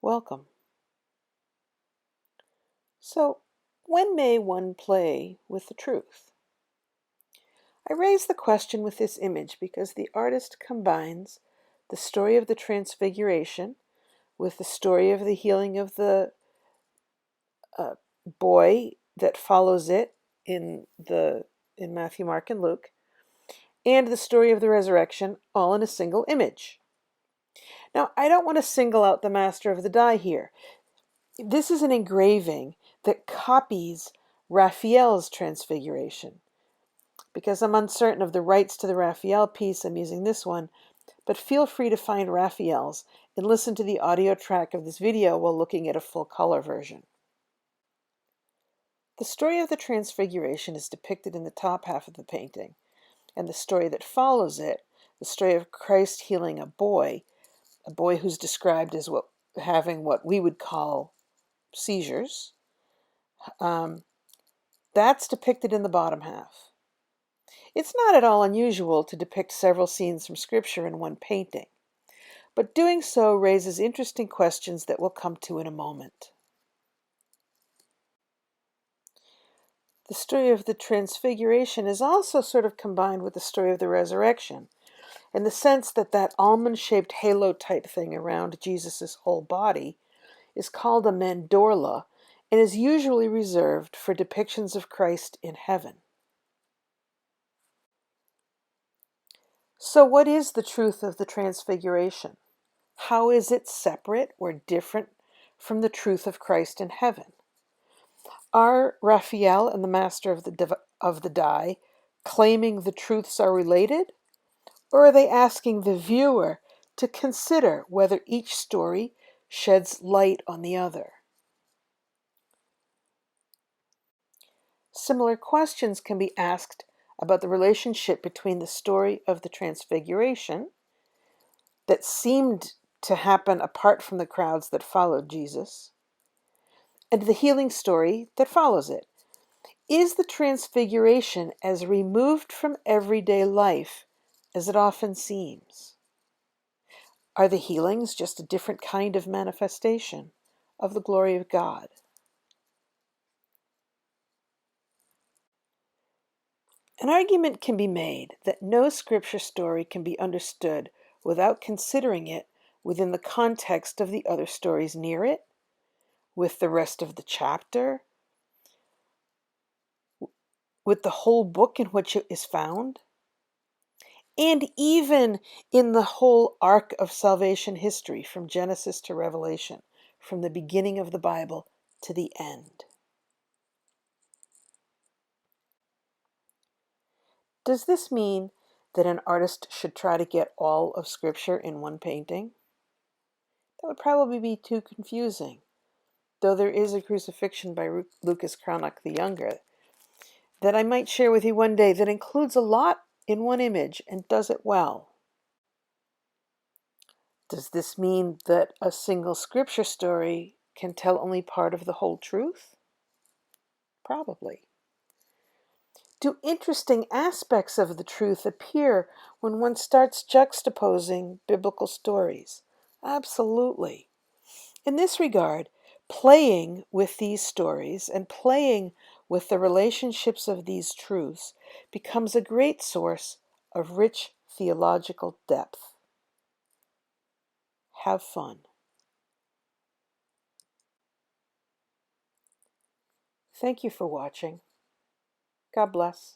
Welcome. So, when may one play with the truth? I raise the question with this image because the artist combines the story of the Transfiguration with the story of the healing of the boy that follows it in Matthew, Mark, and Luke, and the story of the resurrection, all in a single image. Now, I don't want to single out the master of the die here. This is an engraving that copies Raphael's Transfiguration. Because I'm uncertain of the rights to the Raphael piece, I'm using this one, but feel free to find Raphael's and listen to the audio track of this video while looking at a full color version. The story of the Transfiguration is depicted in the top half of the painting, and the story that follows it, the story of Christ healing a boy who's described as having what we would call seizures, that's depicted in the bottom half. It's not at all unusual to depict several scenes from Scripture in one painting, but doing so raises interesting questions that we'll come to in a moment. The story of the Transfiguration is also sort of combined with the story of the resurrection, in the sense that that almond-shaped halo-type thing around Jesus' whole body is called a mandorla and is usually reserved for depictions of Christ in heaven. So what is the truth of the Transfiguration? How is it separate or different from the truth of Christ in heaven? Are Raphael and the master of the die claiming the truths are related? Or are they asking the viewer to consider whether each story sheds light on the other? Similar questions can be asked about the relationship between the story of the Transfiguration that seemed to happen apart from the crowds that followed Jesus, and the healing story that follows it. Is the Transfiguration as removed from everyday life as it often seems? Are the healings just a different kind of manifestation of the glory of God? An argument can be made that no Scripture story can be understood without considering it within the context of the other stories near it, with the rest of the chapter, with the whole book in which it is found, and even in the whole arc of salvation history from Genesis to Revelation, from the beginning of the Bible to the end. Does this mean that an artist should try to get all of Scripture in one painting? That would probably be too confusing, though there is a crucifixion by Lucas Cranach the Younger that I might share with you one day that includes a lot in one image and does it well. Does this mean that a single Scripture story can tell only part of the whole truth? Probably. Do interesting aspects of the truth appear when one starts juxtaposing biblical stories? Absolutely. In this regard, playing with these stories and playing with the relationships of these truths becomes a great source of rich theological depth. Have fun. Thank you for watching. God bless.